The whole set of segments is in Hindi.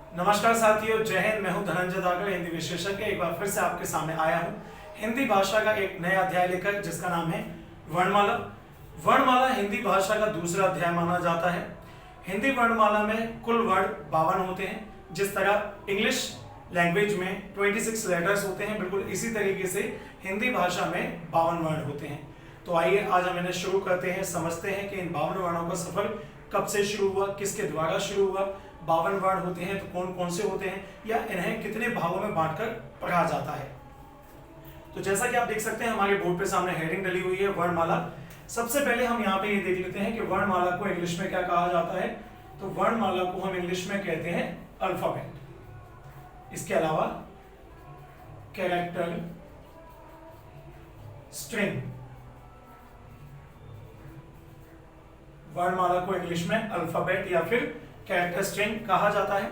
नमस्कार साथियों, जय हिंद। मैं हूं धनंजय दागर, हिंदी विशेषज्ञ। एक बार फिर से आपके सामने आया हूं हिंदी भाषा का एक नया अध्याय लेकर, जिसका नाम है वर्णमाला। वर्णमाला हिंदी भाषा का दूसरा अध्याय माना जाता है। हिंदी वर्णमाला में कुल वर्ण 52 होते हैं। जिस तरह इंग्लिश लैंग्वेज में 26 लेटर्स होते हैं, बिल्कुल इसी तरीके से हिंदी भाषा में 52 वर्ण होते हैं। तो आइए आज हम इन्हें शुरू करते हैं, समझते हैं कि इन 52 वर्णों का सफर कब से शुरू हुआ, किसके द्वारा शुरू हुआ, 52 वर्ण होते हैं तो कौन कौन से होते हैं, या इन्हें कितने भागों में बांटकर पढ़ा जाता है। तो जैसा कि आप देख सकते हैं, हमारे बोर्ड पे सामने हेडिंग डली हुई है वर्णमाला। सबसे पहले हम यहाँ पे ये देख लेते हैं कि वर्णमाला को इंग्लिश में क्या कहा जाता है। तो वर्णमाला को हम इंग्लिश में कहते हैं अल्फाबेट। इसके अलावा कैरेक्टर, स्ट्रिंग। वर्णमाला को इंग्लिश में अल्फाबेट या फिर कैरेक्टर स्ट्रिंग कहा जाता है।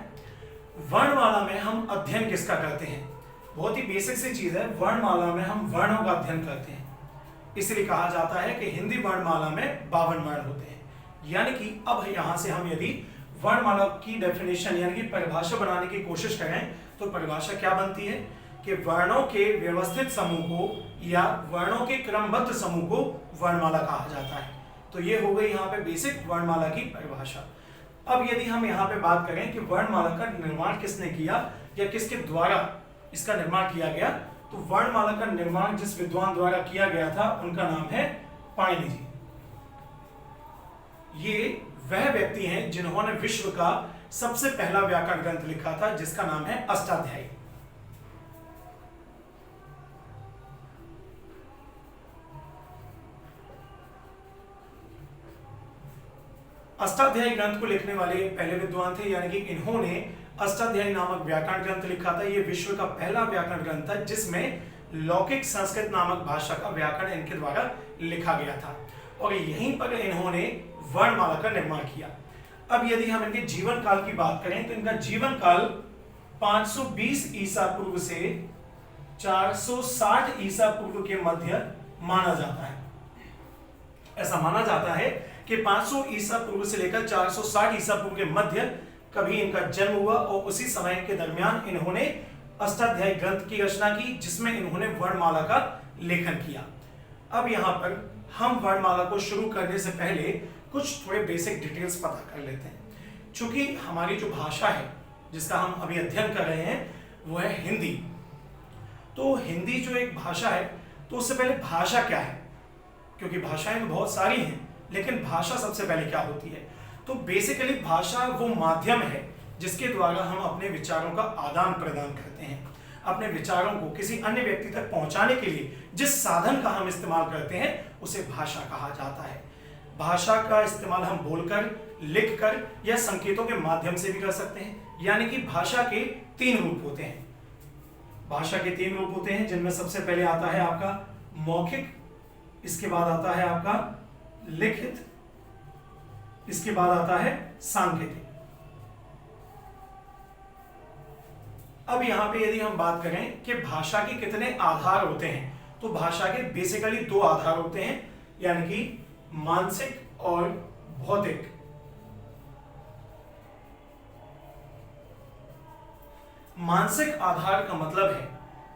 वर्णमाला में हम अध्ययन किसका करते हैं? बहुत ही बेसिक सी चीज है। वर्णमाला में हम वर्णों का अध्ययन करते हैं, इसलिए कहा जाता है कि हिंदी वर्णमाला में 52 वर्ण होते हैं। यानी कि अब यहां से हम यदि वर्णमाला की डेफिनेशन यानी कि परिभाषा बनाने की कोशिश करें तो परिभाषा क्या बनती है कि वर्णों के व्यवस्थित समूह को या वर्णों के क्रमबद्ध समूह को वर्णमाला कहा जाता है। तो ये हो गई यहाँ पे बेसिक वर्णमाला की परिभाषा। अब यदि हम यहाँ पे बात करें कि वर्णमाला का निर्माण किसने किया या किसके द्वारा इसका निर्माण किया गया, तो वर्णमाला का निर्माण जिस विद्वान द्वारा किया गया था उनका नाम है पाणिनि जी। ये वह व्यक्ति हैं जिन्होंने विश्व का सबसे पहला व्याकरण ग्रंथ लिखा था, जिसका नाम है अष्टाध्यायी। अष्टाध्यायी ग्रंथ को लिखने वाले पहले विद्वान थे, यानी कि इन्होंने अष्टाध्यायी नामक व्याकरण ग्रंथ लिखा था। यह विश्व का पहला व्याकरण ग्रंथ था जिसमें लौकिक संस्कृत नामक भाषा का व्याकरण इनके द्वारा लिखा गया था, और यहीं पर इन्होंने वर्णमाला का निर्माण किया। अब यदि हम इनके जीवन काल की बात करें तो इनका जीवन काल 520 ईसा पूर्व से 460 ईसा पूर्व के मध्य माना जाता है। ऐसा माना जाता है कि 500 ईसा पूर्व से लेकर 460 ईसा पूर्व के मध्य कभी इनका जन्म हुआ, और उसी समय के दरमियान इन्होंने अष्टाध्यायी ग्रंथ की रचना की, जिसमें इन्होंने वर्णमाला का लेखन किया। अब यहां पर हम वर्णमाला को शुरू करने से पहले कुछ थोड़े बेसिक डिटेल्स पता कर लेते हैं। चूंकि हमारी जो भाषा है जिसका हम अभी अध्ययन कर रहे हैं वो है हिंदी, तो हिंदी जो एक भाषा है, तो उससे पहले भाषा क्या है, क्योंकि भाषाएं तो बहुत सारी हैं, लेकिन भाषा सबसे पहले क्या होती है। तो बेसिकली भाषा वो माध्यम है जिसके द्वारा हम अपने विचारों का आदान प्रदान करते हैं। अपने विचारों को किसी अन्य व्यक्ति तक पहुंचाने के लिए जिस साधन का हम इस्तेमाल करते हैं उसे भाषा कहा जाता है। भाषा का इस्तेमाल हम बोलकर, लिखकर या संकेतों के माध्यम से भी कर सकते हैं। यानी कि भाषा के 3 रूप होते हैं। भाषा के 3 रूप होते हैं, जिनमें सबसे पहले आता है आपका मौखिक, इसके बाद आता है आपका लिखित, इसके बाद आता है सांकेतिक। अब यहां पे यदि हम बात करें कि भाषा के कितने आधार होते हैं, तो भाषा के बेसिकली 2 आधार होते हैं, यानी कि मानसिक और भौतिक। मानसिक आधार का मतलब है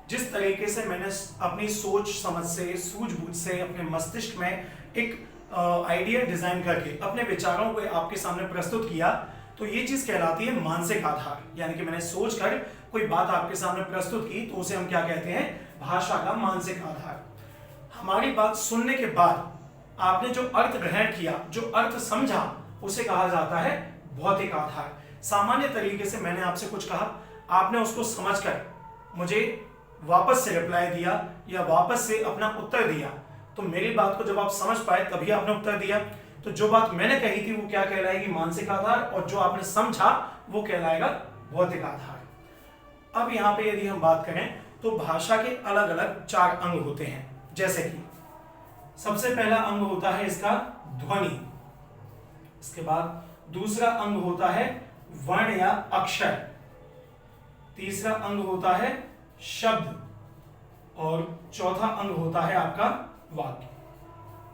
जिस तरीके से मैंने अपनी सोच समझ से, सूझबूझ से अपने मस्तिष्क में एक आइडिया डिजाइन करके अपने विचारों को आपके सामने प्रस्तुत किया, तो ये चीज कहलाती है मानसिक आधार। यानी कि मैंने सोचकर कोई बात आपके सामने प्रस्तुत की, तो उसे हम क्या कहते हैं? भाषा का मानसिक आधार। हमारी बात सुनने के बाद आपने जो अर्थ ग्रहण किया, जो अर्थ समझा, उसे कहा जाता है भौतिक आधार। सामान्य तरीके से मैंने आपसे कुछ कहा, आपने उसको समझकर मुझे वापस से रिप्लाई दिया या वापस से अपना उत्तर दिया, तो मेरी बात को जब आप समझ पाए तभी आपने उत्तर दिया। तो जो बात मैंने कही थी वो क्या कहलाएगी? मानसिक आधार, और जो आपने समझा वो कहलाएगा भौतिक आधार। अब यहां पे यदि हम बात करें तो भाषा के अलग अलग 4 अंग होते हैं। जैसे कि सबसे पहला अंग होता है इसका ध्वनि, इसके बाद दूसरा अंग होता है वर्ण या अक्षर, तीसरा अंग होता है शब्द, और चौथा अंग होता है आपका वाक्य।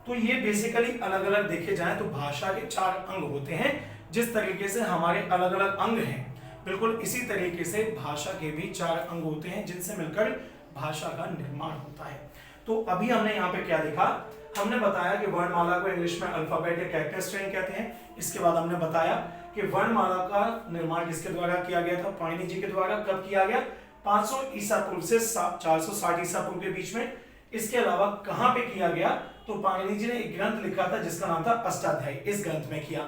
तो ये बेसिकली अलग अलग देखे जाएं तो भाषा के 4 अंग होते हैं। जिस तरीके से हमारे अलग अलग अंग हैं, बिल्कुल इसी तरीके से भाषा के भी 4 अंग होते हैं जिनसे मिलकर भाषा का निर्माण होता है। तो अभी हमने यहाँ पे क्या देखा, हमने बताया कि वर्णमाला को इंग्लिश में अल्फाबेट या कैरेक्टर स्ट्रिंग कहते हैं। इसके बाद हमने बताया कि वर्णमाला का निर्माण किसके द्वारा किया गया था, पाणिनि जी के द्वारा। कब किया गया, 500 ईसा पूर्व से 460 ईसा पूर्व के बीच में। इसके अलावा कहां पे किया गया, तो पाणिनि जी ने एक ग्रंथ लिखा था जिसका नाम था अष्टाध्यायी, इस ग्रंथ में किया।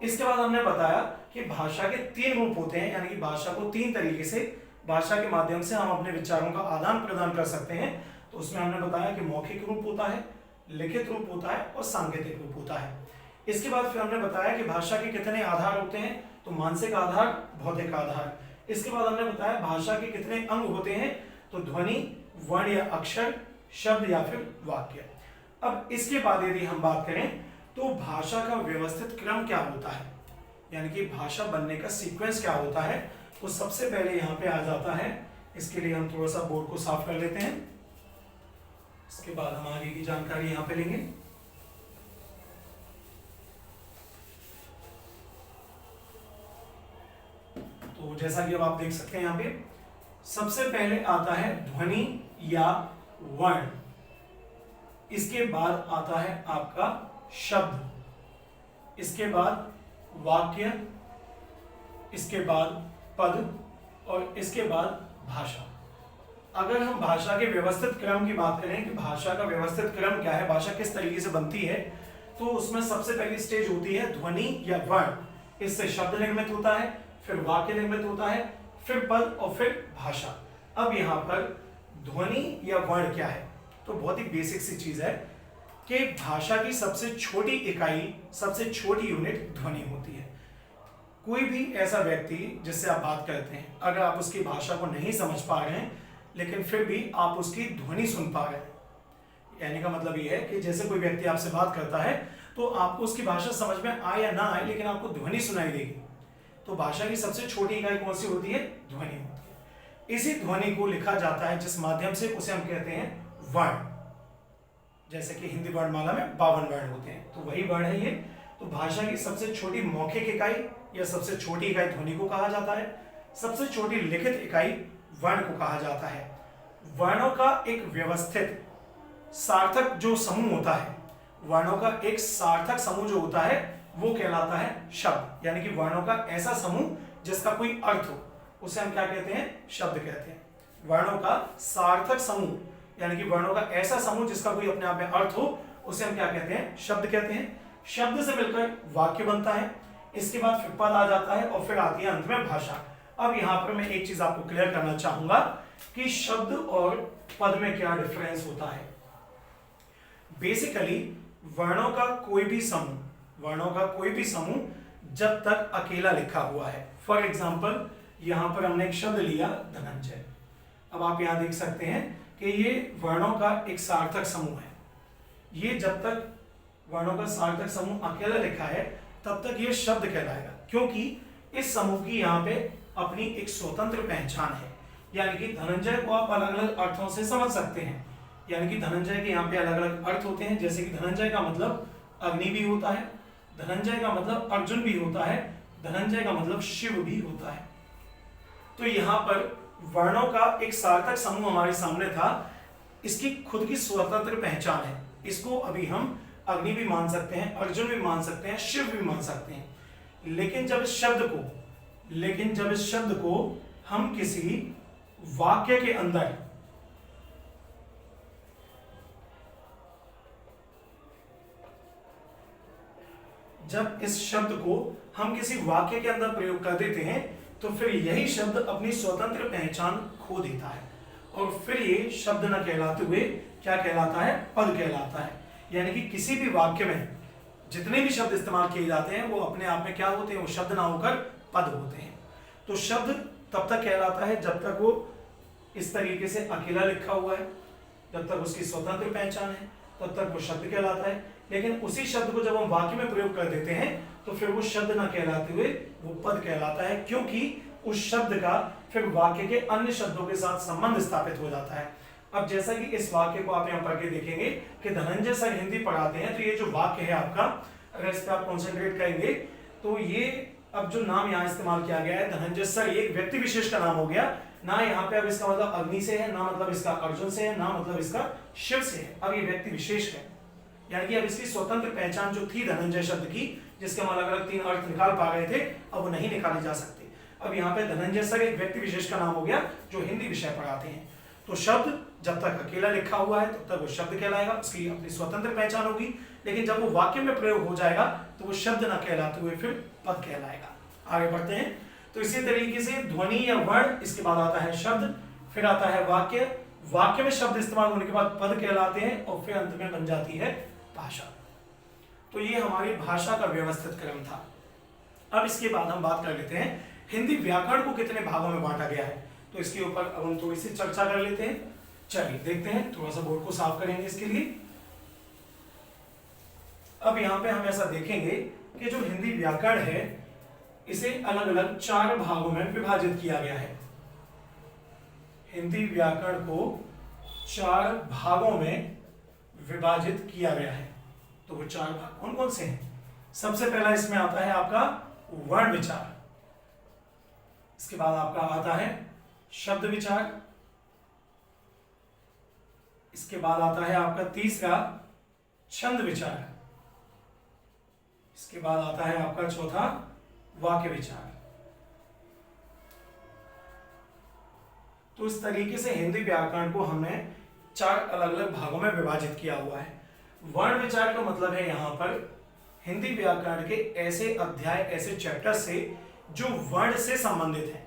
इसके बाद हमने बताया कि भाषा के 3 रूप होते हैं, यानी कि भाषा को 3 तरीके से, भाषा के माध्यम से हम अपने विचारों का आदान प्रदान कर सकते हैं। तो उसमें हमने बताया कि मौखिक रूप होता है, लिखित रूप होता है और सांकेतिक रूप होता है। इसके बाद फिर हमने बताया कि भाषा के कितने आधार होते हैं, तो मानसिक आधार, भौतिक आधार। इसके बाद हमने बताया भाषा के कितने अंग होते हैं, तो ध्वनि, वर्ण या अक्षर, शब्द या फिर वाक्य। अब इसके बाद यदि हम बात करें तो भाषा का व्यवस्थित क्रम क्या होता है, यानी कि भाषा बनने का सीक्वेंस क्या होता है, तो सबसे पहले यहाँ पे आ जाता है। इसके लिए हम थोड़ा सा बोर्ड को साफ कर लेते हैं, इसके बाद हम आगे की जानकारी यहाँ पे लेंगे। तो जैसा कि अब आप देख सकते हैं यहाँ पे सबसे पहले आता है ध्वनि या वर्ण, इसके बाद आता है आपका शब्द, इसके बाद वाक्य, इसके बाद पद और इसके बाद भाषा। अगर हम भाषा के व्यवस्थित क्रम की बात करें कि भाषा का व्यवस्थित क्रम क्या है, भाषा किस तरीके से बनती है, तो उसमें सबसे पहली स्टेज होती है ध्वनि या वर्ण। इससे शब्द निर्मित होता है, फिर वाक्य निर्मित होता है, फिर पद और फिर भाषा। अब यहाँ पर ध्वनि या वर्ण क्या है, तो बहुत ही बेसिक सी चीज है कि भाषा की सबसे छोटी इकाई, सबसे छोटी यूनिट ध्वनि होती है। कोई भी ऐसा व्यक्ति जिससे आप बात करते हैं, अगर आप उसकी भाषा को नहीं समझ पा रहे हैं लेकिन फिर भी आप उसकी ध्वनि सुन पा रहे हैं, यानी का मतलब ये है कि जैसे कोई व्यक्ति आपसे बात करता है तो आपको उसकी भाषा समझ में आए या ना आए लेकिन आपको ध्वनि सुनाई देगी। तो भाषा की सबसे छोटी इकाई कौन सी होती है, ध्वनि होती है। इसी ध्वनि को लिखा जाता है जिस माध्यम से, उसे हम कहते हैं वर्ण। जैसे कि हिंदी वर्णमाला में 52 वर्ण होते हैं, तो वही वर्ण है ये। तो भाषा की सबसे छोटी मौखिक इकाई या सबसे छोटी इकाई ध्वनि को कहा जाता है, सबसे छोटी लिखित इकाई वर्ण को कहा जाता है। वर्णों का एक व्यवस्थित सार्थक जो समूह होता है, वर्णों का एक सार्थक समूह जो होता है वो कहलाता है शब्द, यानी कि वर्णों का ऐसा समूह जिसका कोई अर्थ हो, उसे हम क्या कहते हैं, शब्द कहते हैं। वर्णों का सार्थक समूह, यानी कि वर्णों का ऐसा समूह जिसका कोई अपने आप में अर्थ हो, उसे हम क्या कहते हैं, शब्द कहते हैं। शब्द से मिलकर वाक्य बनता है, इसके बाद फिर पद आ जाता है और फिर आती है अंत में भाषा। अब यहाँ पर मैं एक चीज आपको क्लियर करना चाहूंगा कि शब्द और पद में क्या डिफरेंस होता है। बेसिकली वर्णों का कोई भी समूह, वर्णों का कोई भी समूह जब तक अकेला लिखा हुआ है, फॉर एग्जाम्पल यहां पर हमने एक शब्द लिया धनंजय। अब आप यहां देख सकते हैं कि ये वर्णों का एक सार्थक समूह है। ये जब तक वर्णों का सार्थक समूह अकेला लिखा है तब तक ये शब्द कहलाएगा, क्योंकि इस समूह की यहाँ पे अपनी एक स्वतंत्र पहचान है। यानी कि धनंजय को आप अलग अलग अर्थों से समझ सकते हैं, यानी कि धनंजय के यहाँ पे अलग अलग अर्थ होते हैं। जैसे कि धनंजय का मतलब अग्नि भी होता है, धनंजय का मतलब अर्जुन भी होता है, धनंजय का मतलब शिव भी होता है। तो यहाँ पर वर्णों का एक सार्थक समूह हमारे सामने था, इसकी खुद की स्वतंत्र पहचान है। इसको अभी हम अग्नि भी मान सकते हैं, अर्जुन भी मान सकते हैं, शिव भी मान सकते हैं। लेकिन जब इस शब्द को हम किसी वाक्य के अंदर प्रयोग कर देते हैं तो फिर यही शब्द अपनी स्वतंत्र पहचान खो देता है और फिर ये शब्द न कहलाते हुए क्या कहलाता है, पद कहलाता है। यानी कि किसी भी वाक्य में जितने भी शब्द इस्तेमाल किए जाते हैं वो अपने आप में क्या होते हैं, वो शब्द ना होकर पद होते हैं। तो शब्द तब तक कहलाता है जब तक वो इस तरीके से अकेला लिखा हुआ है, जब तक उसकी स्वतंत्र पहचान है तब तक वो शब्द कहलाता है। लेकिन उसी शब्द को जब हम वाक्य में प्रयोग कर देते हैं तो फिर वो शब्द ना कहलाते हुए वो पद कहलाता है, क्योंकि उस शब्द का फिर वाक्य के अन्य शब्दों के साथ संबंध स्थापित हो जाता है। अब जैसा कि इस वाक्य को आप यहाँ पढ़ के देखेंगे कि धनंजय सर हिंदी पढ़ाते हैं, तो ये जो वाक्य है आपका, अगर इस पर आप कॉन्सेंट्रेट करेंगे तो ये अब जो नाम यहाँ इस्तेमाल किया गया है धनंजय सर, ये एक व्यक्ति विशेष का नाम हो गया ना, यहाँ पे अब इसका मतलब अग्नि से है, ना मतलब इसका अर्जुन से है, ना मतलब इसका शिव से है, अब ये व्यक्ति विशेष है। यानी कि अब इसकी स्वतंत्र पहचान जो थी धनंजय शब्द की, जिसके हम अलग अलग 3 अर्थ निकाल पा रहे थे, अब वो नहीं निकाले जा सकते। अब यहाँ पे धनंजय सर एक व्यक्ति विशेष का नाम हो गया जो हिंदी विषय पढ़ाते हैं। तो शब्द जब तक अकेला लिखा हुआ है तब तक वो शब्द कहलाएगा, उसकी अपनी स्वतंत्र पहचान होगी, लेकिन जब वो वाक्य में प्रयोग हो जाएगा तो वो शब्द न कहलाते हुए फिर पद कहलाएगा। आगे बढ़ते हैं। तो इसी तरीके से ध्वनि या वर्ण, इसके बाद आता है शब्द, फिर आता है वाक्य, वाक्य में शब्द इस्तेमाल होने के बाद पद कहलाते हैं, और फिर अंत में बन जाती है भाषा। तो ये हमारी भाषा का व्यवस्थित क्रम था। अब इसके बाद हम बात कर लेते हैं हिंदी व्याकरण को कितने भागों में बांटा गया है, तो इसके ऊपर अब हम थोड़ी सी चर्चा कर लेते हैं। चलिए देखते हैं, थोड़ा सा बोर्ड को साफ करेंगे इसके लिए। अब यहाँ पे हम ऐसा देखेंगे कि जो हिंदी व्याकरण है इसे अलग अलग 4 भागों में विभाजित किया गया है। हिंदी व्याकरण को 4 भागों में विभाजित किया गया है। तो वो 4 भाग कौन कौन से हैं? सबसे पहला इसमें आता है आपका वर्ण विचार, इसके बाद आपका आता है शब्द विचार, इसके बाद आता है आपका तीसरा छंद विचार, इसके बाद आता है आपका चौथा वाक्य विचार। तो इस तरीके से हिंदी व्याकरण को हमने 4 अलग अलग भागों में विभाजित किया हुआ है। वर्ण विचार का मतलब है यहाँ पर हिंदी व्याकरण के ऐसे अध्याय, ऐसे चैप्टर से जो वर्ण से संबंधित हैं।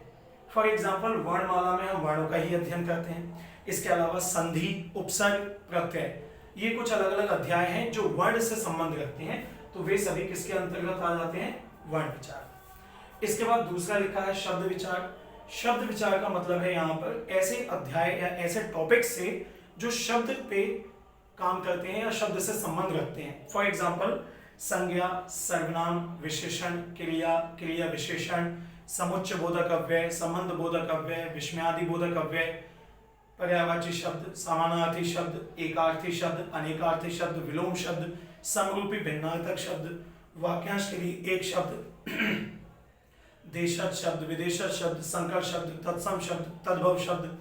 फॉर एग्जाम्पल वर्णमाला में हम वर्णों का ही अध्ययन करते हैं। इसके अलावा संधि, उपसर्ग, प्रत्यय, ये कुछ अलग अलग अध्याय हैं जो वर्ण से संबंध रखते हैं, तो वे सभी किसके अंतर्गत आ जाते हैं? वर्ण विचार। इसके बाद दूसरा लिखा है शब्द विचार। शब्द विचार का मतलब है यहाँ पर ऐसे अध्याय या ऐसे टॉपिक से जो शब्द पे काम करते हैं या शब्द से संबंध रखते हैं। फॉर एग्जाम्पल संज्ञा, सर्वनाम, विशेषण, क्रिया, क्रिया विशेषण, समुच्चय बोधक अव्यय, संबंध बोधक अव्यय, विस्मयादि बोधक अव्यय, पर्यायवाची शब्द, समानार्थी शब्द, एकार्थी शब्द, अनेकार्थी शब्द, विलोम शब्द, समरूपी भिन्नार्थक शब्द, वाक्यांश के लिए एक शब्द, देशज शब्द, विदेशज शब्द, संकर शब्द, तत्सम शब्द, तद्भव शब्द।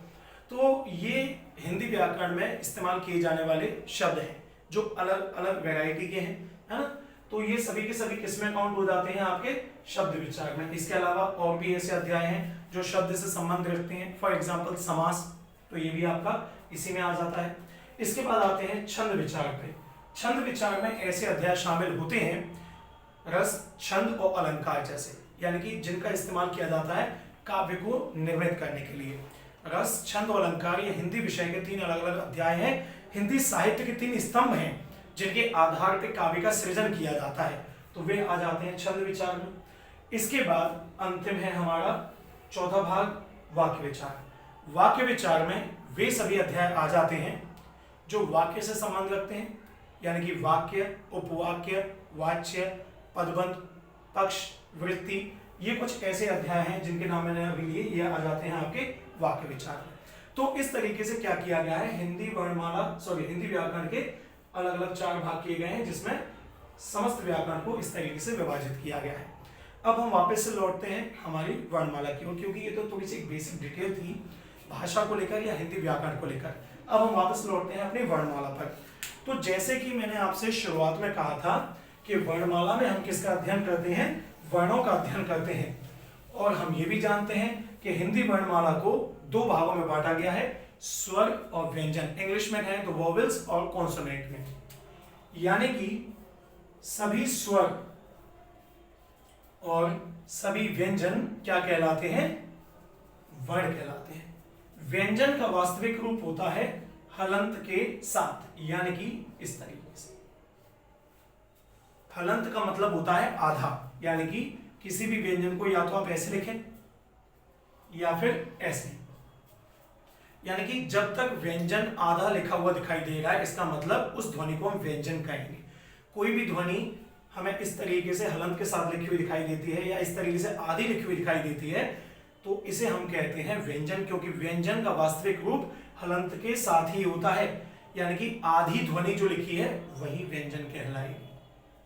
तो ये हिंदी व्याकरण में इस्तेमाल किए जाने वाले शब्द हैं जो अलग अलग वैरायटी के हैं, है ना। तो ये सभी के सभी किसमें काउंट हो जाते हैं? आपके शब्द विचार में। इसके अलावा और भी ऐसे अध्याय हैं जो शब्द से संबंध रखते हैं। फॉर एग्जाम्पल समास, तो ये भी आपका इसी में आ जाता है। इसके बाद आते हैं छंद विचार पे। छंद विचार में ऐसे अध्याय शामिल होते हैं रस, छंद और अलंकार जैसे, यानी कि जिनका इस्तेमाल किया जाता है काव्य को निर्मित करने के लिए। रस, छंद और अलंकार ये हिंदी विषय के 3 अलग अलग अध्याय हैं। हिंदी साहित्य के 3 स्तंभ हैं जिनके आधार पर काव्य का सृजन किया जाता है, तो वे आ जाते हैं छंद विचार में। इसके बाद अंतिम है हमारा चौथा भाग वाक्य विचार। वाक्य विचार में वे सभी अध्याय आ जाते हैं जो वाक्य से संबंध रखते हैं, यानी कि वाक्य, उपवाक्य, वाच्य, पदबंध, पक्ष, वृत्ति, ये कुछ ऐसे अध्याय हैं जिनके नाम मैंने अभी लिए, ये आ जाते हैं आपके वाक्य विचार में। तो इस तरीके से क्या किया गया है, हिंदी व्याकरण के अलग अलग 4 भाग किए गए हैं जिसमें समस्त व्याकरण को इस तरीके से विभाजित किया गया है। अब हम वापस से लौटते हैं हमारी वर्णमाला की ओर, क्योंकि ये तो थोड़ी सी बेसिक डिटेल थी भाषा को लेकर या हिंदी व्याकरण को लेकर। अब हम वापस लौटते हैं अपनी वर्णमाला पर। तो जैसे कि मैंने आपसे शुरुआत में कहा था कि वर्णमाला में हम किसका अध्ययन करते हैं? वर्णों का अध्ययन करते हैं। और हम ये भी जानते हैं कि हिंदी वर्णमाला को 2 भागों में बांटा गया है, स्वर और व्यंजन। इंग्लिश में है तो वोवेल्स और कॉन्सोनेंट में, यानी कि सभी स्वर और सभी व्यंजन क्या कहलाते हैं? वर्ण कहलाते हैं। व्यंजन का वास्तविक रूप होता है हलंत के साथ, यानी कि इस तरीके से। हलंत का मतलब होता है आधा, यानी कि किसी भी व्यंजन को या तो आप ऐसे लिखें या फिर ऐसे, यानी कि जब तक व्यंजन आधा लिखा हुआ दिखाई दे रहा है इसका मतलब उस ध्वनि को हम व्यंजन कहेंगे। कोई भी ध्वनि हमें इस तरीके से हलंत के साथ लिखी हुई दिखाई देती है या इस तरीके से आधी लिखी हुई दिखाई देती है तो इसे हम कहते हैं व्यंजन, क्योंकि व्यंजन का वास्तविक रूप हलंत के साथ ही होता है, यानी कि आधी ध्वनि जो लिखी है वही व्यंजन कहलाएगी।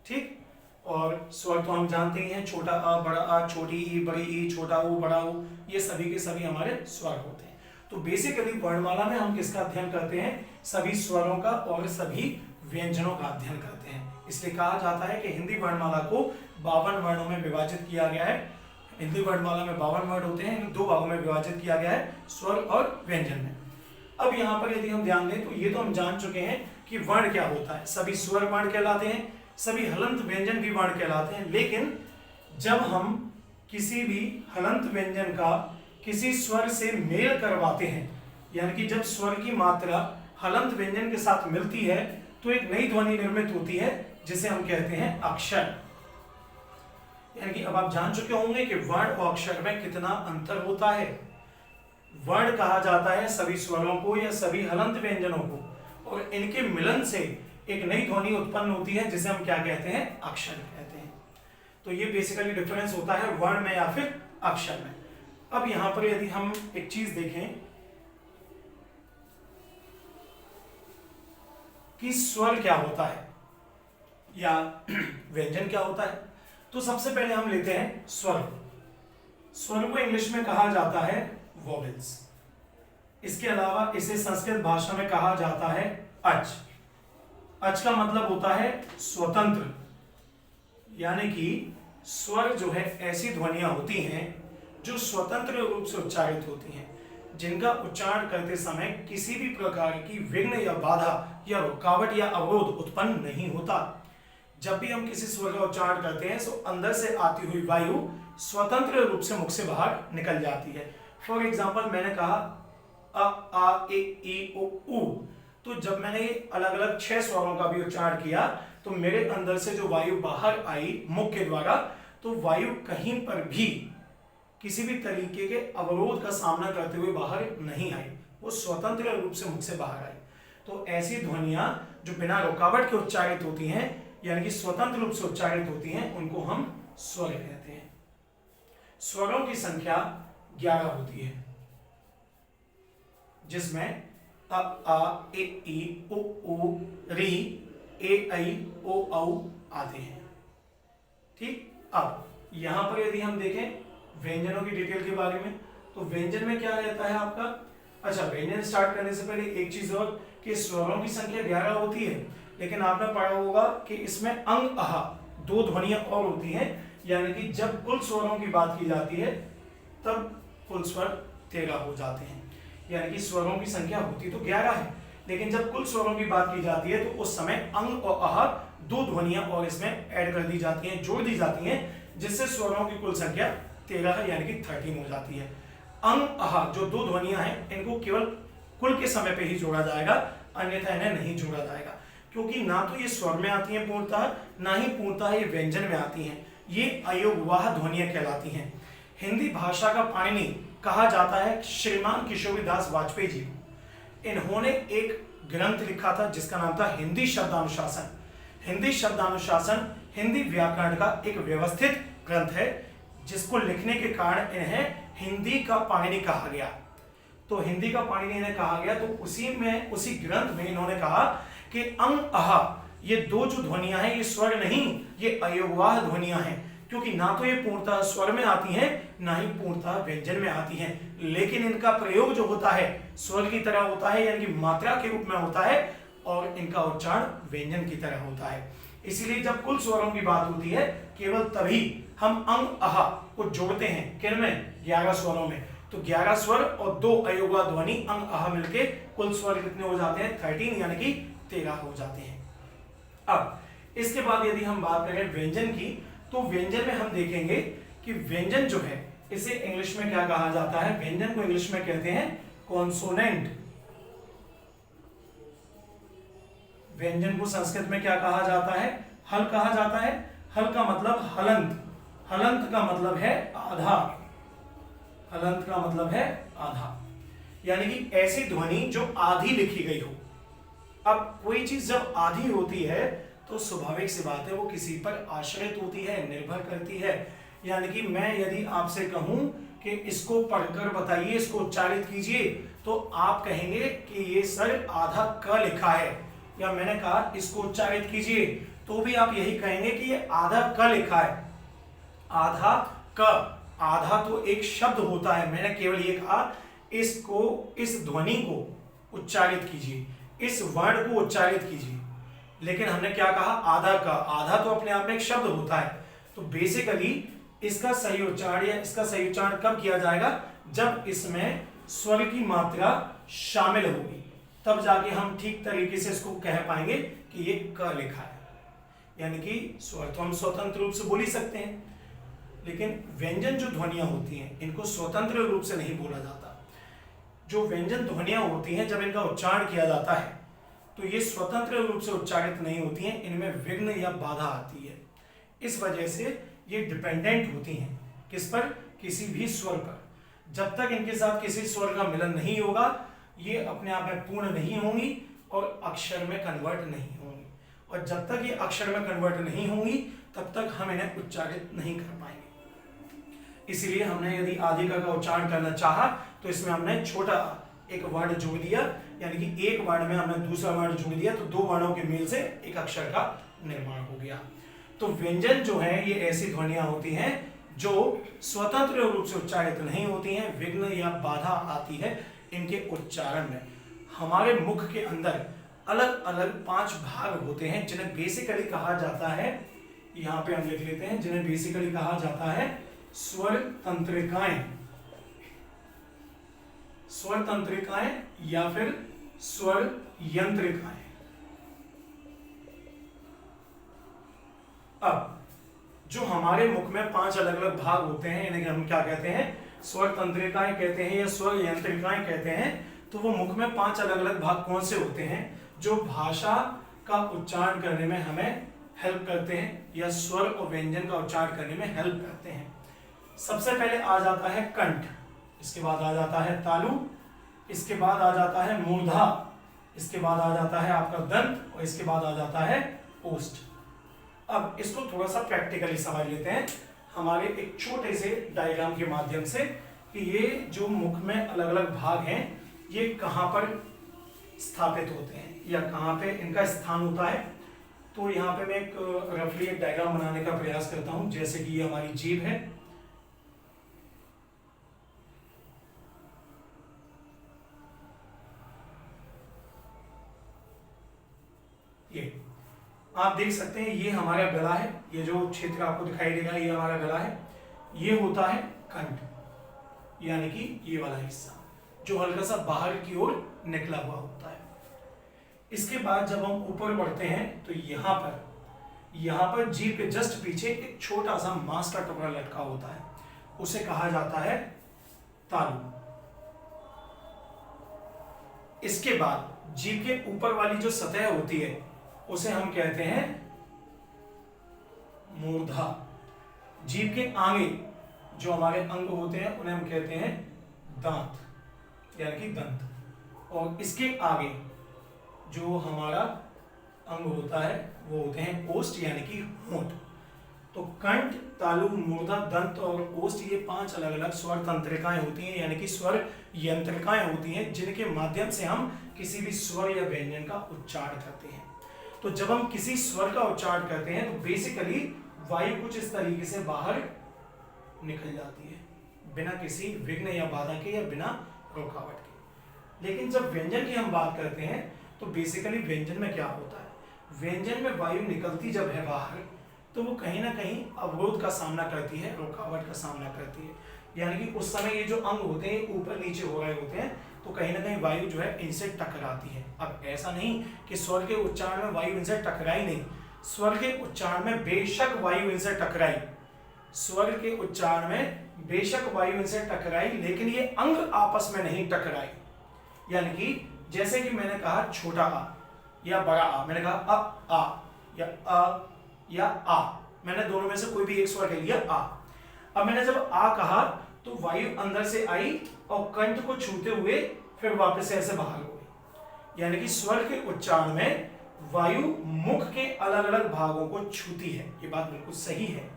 ठीक। और स्वर तो हम जानते ही हैं, छोटा अ, बड़ा आ, छोटी ई, बड़ी ई, छोटा ऊ, बड़ा ऊ, ये सभी के सभी हमारे स्वर होते हैं। तो बेसिकली वर्णमाला में हम किसका अध्ययन करते हैं? सभी स्वरों का और सभी व्यंजनों का अध्ययन करते हैं। इसलिए कहा जाता है कि हिंदी वर्णमाला को 52 वर्णों में विभाजित किया गया है। हिंदी वर्णमाला में 52 वर्ण होते हैं, इन 2 भागों में विभाजित किया गया है, स्वर और व्यंजन में। अब यहाँ पर यदि हम ध्यान दें तो ये तो हम जान चुके हैं कि वर्ण क्या होता है। सभी स्वर वर्ण कहलाते हैं, सभी हलंत व्यंजन भी वर्ण कहलाते हैं। लेकिन जब हम किसी भी हलंत व्यंजन का किसी स्वर से मेल करवाते हैं, यानी कि जब स्वर की मात्रा हलंत व्यंजन के साथ मिलती है तो एक नई ध्वनि निर्मित होती है जिसे हम कहते हैं अक्षर। यानी कि अब आप जान चुके होंगे कि वर्ण और अक्षर में कितना अंतर होता है। वर्ण कहा जाता है सभी स्वरों को या सभी हलंत व्यंजनों को, और इनके मिलन से एक नई ध्वनि उत्पन्न होती है जिसे हम क्या कहते हैं? अक्षर कहते हैं। तो ये बेसिकली डिफरेंस होता है वर्ण में या फिर अक्षर में। अब यहां पर यदि हम एक चीज देखें कि स्वर क्या होता है या व्यंजन क्या होता है, तो सबसे पहले हम लेते हैं स्वर। स्वर को इंग्लिश में कहा जाता है वोवेल्स। इसके अलावा इसे संस्कृत भाषा में कहा जाता है अच। अच का मतलब होता है स्वतंत्र, यानी कि स्वर जो है ऐसी ध्वनियां होती हैं जो स्वतंत्र रूप से उच्चारित होती हैं, जिनका उच्चारण करते समय किसी भी प्रकार की विघ्न या बाधा या रुकावट या अवरोध उत्पन्न नहीं होता। जब भी हम किसी स्वर का उच्चारण करते हैं तो अंदर से आती हुई वायु स्वतंत्र रूप से मुख से बाहर निकल जाती है। फॉर एग्जाम्पल मैंने कहा अ, आ, ए, ई, ओ, ऊ, तो जब मैंने अलग अलग 6 स्वरों का भी उच्चारण किया तो मेरे अंदर से जो वायु बाहर आई मुख के द्वारा, तो वायु कहीं पर भी किसी भी तरीके के अवरोध का सामना करते हुए बाहर नहीं आई, वो स्वतंत्र रूप से मुख से बाहर आई। तो ऐसी ध्वनियां जो बिना रुकावट के उच्चारित होती हैं, यानी कि स्वतंत्र रूप से उच्चारित होती हैं, उनको हम स्वर कहते हैं। स्वरों की संख्या 11 होती है, जिसमें अ, आ, ए, ई, ओ, ऊ, री, ए, ऐ, ओ, औ आते हैं। ठीक, अब यहां पर यदि हम देखें व्यंजनों की डिटेल के बारे में, तो व्यंजन में क्या रहता है आपका? अच्छा, व्यंजन स्टार्ट करने से पहले एक चीज और कि स्वरों की संख्या 11 होती है, लेकिन आपने पढ़ा होगा कि इसमें अंग अह 2 ध्वनियां और होती हैं, यानी कि जब कुल स्वरों की बात की जाती है तब कुल स्वर 13 हो जाते हैं। यानी कि स्वरों की संख्या होती तो 11 है, लेकिन जब कुल स्वरों की बात की जाती है तो उस समय अंग और अह 2 ध्वनियां और इसमें ऐड कर दी जाती हैं, जोड़ दी जाती हैं, जिससे स्वरों की कुल संख्या 13 है, यानी कि 13 हो जाती है। अंग अह जो 2 ध्वनियां हैं, इनको केवल कुल के समय पे ही जोड़ा जाएगा, अन्यथा इन्हें नहीं जोड़ा जाएगा, क्योंकि ना तो ये स्वर में आती हैं पूर्णतः, ना ही पूर्णतः ये व्यंजन में आती हैं। ये अयोगवाह ध्वनियां कहलाती हैं। हिंदी भाषा का पाणिनि कहा जाता है श्रीमान किशोरीदास वाजपेयी जी को। इन्होंने एक ग्रंथ लिखा था जिसका नाम था हिंदी शब्दानुशासन। हिंदी शब्दानुशासन हिंदी व्याकरण का एक व्यवस्थित ग्रंथ है, जिसको लिखने के कारण इन्हें हिंदी का पाणिनि कहा गया। तो हिंदी का पाणिनि इन्हें कहा गया, तो उसी ग्रंथ में इन्होंने कहा कि अंग अह ये 2 जो ध्वनियां हैं ये स्वर नहीं, ये अयोगवाह ध्वनियां हैं, क्योंकि ना तो ये पूर्णतः स्वर में आती हैं, ना ही पूर्णतः व्यंजन में आती हैं, लेकिन इनका प्रयोग जो होता है स्वर की तरह होता है, यानी कि मात्रा के रूप में होता है, और इनका उच्चारण व्यंजन की तरह होता है। इसीलिए जब कुल स्वरों की बात होती है केवल तभी हम अंग अह को जोड़ते हैं, किनमें? 11 स्वरों में। तो 11 स्वर और 2 अयोगवाह ध्वनि अंग अह मिलके कुल स्वर कितने हो जाते हैं? 13, यानी कि 13 हो जाते हैं। अब इसके बाद यदि हम बात करें व्यंजन की, तो व्यंजन में हम देखेंगे कि व्यंजन जो है इसे इंग्लिश में क्या कहा जाता है? व्यंजन को इंग्लिश में कहते हैं कॉन्सोनेंट। व्यंजन को संस्कृत में क्या कहा जाता है? हल कहा जाता है। हल का मतलब हलंत, हलंत का मतलब है आधा, हलंत का मतलब है आधा, यानी कि ऐसी ध्वनि जो आधी लिखी गई हो। अब कोई चीज जब आधी होती है तो स्वाभाविक सी बात है वो किसी पर आश्रित होती है, निर्भर करती है। यानी कि मैं यदि आपसे कहूं कि इसको पढ़कर बताइए, इसको उच्चारित कीजिए, तो आप कहेंगे कि ये सर आधा क लिखा है, या मैंने कहा इसको उच्चारित कीजिए तो भी आप यही कहेंगे कि ये आधा क लिखा है, आधा क। आधा तो एक शब्द होता है, मैंने केवल ये कहा इसको, इस ध्वनि को उच्चारित कीजिए, इस वर्ण को उच्चारित कीजिए। लेकिन हमने क्या कहा, आधा का। आधा तो अपने आप में एक शब्द होता है। तो बेसिकली इसका सही उच्चारण या इसका सही उच्चारण कब किया जाएगा, जब इसमें स्वर की मात्रा शामिल होगी, तब जाके हम ठीक तरीके से इसको कह पाएंगे कि ये क लिखा है। यानी कि स्वर तो हम स्वतंत्र रूप से बोल ही सकते हैं, लेकिन व्यंजन जो ध्वनियां होती हैं इनको स्वतंत्र रूप से नहीं बोला जाता। जो व्यंजन ध्वनियां होती हैं जब इनका उच्चारण किया जाता है तो ये स्वतंत्र रूप से उच्चारित नहीं होती हैं, इनमें विघ्न या बाधा आती है। इस वजह से ये डिपेंडेंट होती हैं किस पर, किसी भी स्वर पर। जब तक इनके साथ किसी स्वर का मिलन नहीं होगा ये अपने आप में पूर्ण नहीं होंगी और अक्षर में कन्वर्ट नहीं होंगी, और जब तक ये अक्षर में कन्वर्ट नहीं होंगी तब तक हम इन्हें उच्चारित नहीं कर पाएंगे। इसलिए हमने यदि आदि का उच्चारण करना चाहा तो इसमें हमने छोटा एक वर्ण जोड़ दिया, यानी कि एक वर्ण में हमने दूसरा वर्ण जोड़ दिया, तो दो वर्णों के मेल से एक अक्षर का निर्माण हो गया। तो व्यंजन जो है ये ऐसी ध्वनियां होती हैं जो स्वतंत्र रूप से उच्चारित नहीं होती हैं, विघ्न या बाधा आती है इनके उच्चारण में। हमारे मुख के अंदर अलग अलग 5 भाग होते हैं जिन्हें बेसिकली कहा जाता है, यहाँ पे हम लिख लेते हैं, जिन्हें बेसिकली कहा जाता है स्वर तंत्रिकाएं, स्वर तंत्रिकाएं या फिर स्वर यंत्रिकाएं। अब जो हमारे मुख में 5 अलग अलग भाग होते हैं इन्हें हम क्या कहते हैं, स्वर तंत्रिकाएं कहते हैं या स्वर यंत्रिकाएं कहते हैं। तो वो मुख में 5 अलग अलग भाग कौन से होते हैं जो भाषा का उच्चारण करने में हमें हेल्प करते हैं या स्वर और व्यंजन का उच्चारण करने में हेल्प करते हैं। सबसे पहले आ जाता है कंठ, इसके बाद आ जाता है तालु, इसके बाद आ जाता है मूर्धा, इसके बाद आ जाता है आपका दंत और इसके बाद आ जाता है ओष्ठ। अब इसको थोड़ा सा प्रैक्टिकली समझ लेते हैं हमारे एक छोटे से डायग्राम के माध्यम से कि ये जो मुख में अलग अलग भाग हैं ये कहाँ पर स्थापित होते हैं या कहाँ पे इनका स्थान होता है। तो यहाँ पे मैं एक रफली एक डायग्राम बनाने का प्रयास करता हूँ। जैसे कि ये हमारी जीभ है, ये आप देख सकते हैं ये हमारा गला है, ये जो क्षेत्र आपको दिखाई देगा ये हमारा गला है। ये होता है कंठ, यानी कि ये वाला हिस्सा जो हल्का सा बाहर की ओर निकला हुआ होता है। इसके बाद जब हम ऊपर बढ़ते हैं तो यहाँ पर जीभ के जस्ट पीछे एक छोटा सा मांस का टुकड़ा लटका होता है, उसे कहा जाता है तालु। इसके बाद जीभ के ऊपर वाली जो सतह होती है उसे हम कहते हैं मूर्धा। जीभ के आगे जो हमारे अंग होते हैं उन्हें हम कहते हैं दांत यानी कि दंत, और इसके आगे जो हमारा अंग होता है वो होते हैं ओष्ठ यानी कि होंठ। तो कंठ, तालु, मूर्धा, दंत और ओष्ठ ये 5 अलग अलग स्वर तंत्रिकाएं होती हैं यानी कि स्वर यंत्रिकाएं होती हैं जिनके माध्यम से हम किसी भी स्वर या व्यंजन का उच्चारण करते हैं। तो जब हम किसी स्वर का उच्चारण करते हैं तो बेसिकली वायु कुछ इस तरीके से बाहर निकल जाती है बिना किसी विघ्न या बाधा के या बिना रुकावट के। लेकिन जब व्यंजन की हम बात करते हैं तो बेसिकली व्यंजन में क्या होता है, व्यंजन में वायु निकलती जब है बाहर तो वो कहीं ना कहीं अवरोध का सामना करती है, रुकावट का सामना करती है। यानी कि उस समय ये जो अंग होते हैं ऊपर नीचे हो रहे होते हैं तो कहीं ना कहीं वायु जो है इनसे टकराती है। अब ऐसा नहीं कि स्वर के उच्चारण में वायु इनसे टकराई नहीं, स्वर के उच्चारण में बेशक वायु इनसे टकराई, स्वर के उच्चारण में बेशक वायु इनसे टकराई, लेकिन ये अंग आपस में नहीं टकराई। यानी कि जैसे कि मैंने कहा छोटा आ या बड़ा आ, मैंने कहा अ या आ, मैंने दोनों में से कोई भी एक स्वर कह लिया आ। अब मैंने जब आ कहा तो वायु अंदर से आई और कंठ को छूते हुए फिर वापस से ऐसे बाहर हो गई। यानी कि स्वर के उच्चारण में वायु मुख के अलग अलग भागों को छूती है, ये बात बिल्कुल सही है।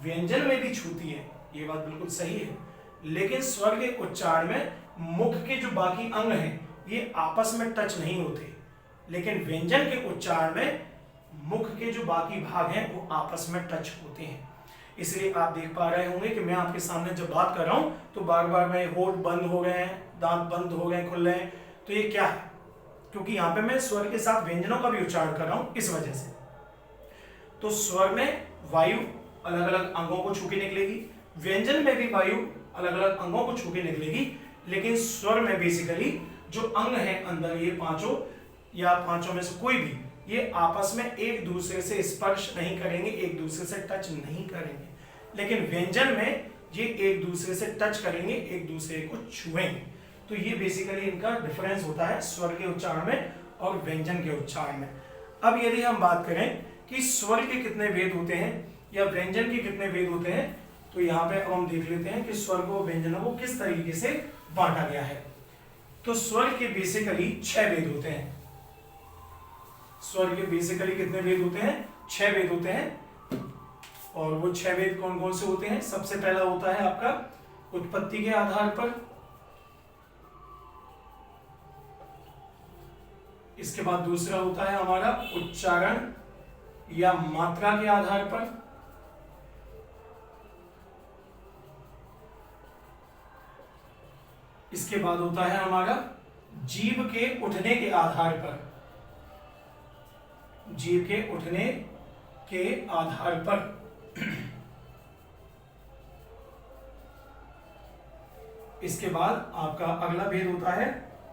व्यंजन में भी छूती है, ये बात बिल्कुल सही है। लेकिन स्वर के उच्चारण में मुख के जो बाकी अंग हैं ये आपस में टच नहीं होते, लेकिन व्यंजन के उच्चारण में मुख के जो बाकी भाग हैं वो आपस में टच होते हैं। इसलिए आप देख पा रहे होंगे कि मैं आपके सामने जब बात कर रहा हूं तो बार बार मेरे होठ बंद हो गए हैं, दांत बंद हो गए, खुल रहे हैं। तो ये क्या है? क्योंकि यहाँ पे मैं स्वर के साथ व्यंजनों का भी उच्चारण कर रहा हूं, इस वजह से। तो स्वर में वायु अलग अलग अंगों को छू के निकलेगी, व्यंजन में भी वायु अलग अलग अंगों को छू के निकलेगी, लेकिन स्वर में बेसिकली जो अंग है अंदर, ये पांचों या पांचों में से कोई भी, ये आपस में एक दूसरे से स्पर्श नहीं करेंगे, एक दूसरे से टच नहीं करेंगे। लेकिन व्यंजन में ये एक दूसरे से टच करेंगे, एक दूसरे को छुएंगे। तो ये बेसिकली इनका डिफरेंस होता है स्वर के उच्चारण में और व्यंजन के उच्चारण में। अब यदि हम बात करें कि स्वर के कितने भेद होते हैं या व्यंजन के कितने भेद होते हैं, तो यहाँ पे अब हम देख लेते हैं कि स्वर को व्यंजनों को किस तरीके से बांटा गया है। तो स्वर के बेसिकली 6 भेद होते हैं। स्वर के बेसिकली कितने भेद होते हैं? 6 भेद होते हैं। और वो 6 भेद कौन कौन से होते हैं? सबसे पहला होता है आपका उत्पत्ति के आधार पर, इसके बाद दूसरा होता है हमारा उच्चारण या मात्रा के आधार पर, इसके बाद होता है हमारा जीभ के उठने के आधार पर, जीभ के उठने के आधार पर, इसके बाद आपका अगला भेद होता है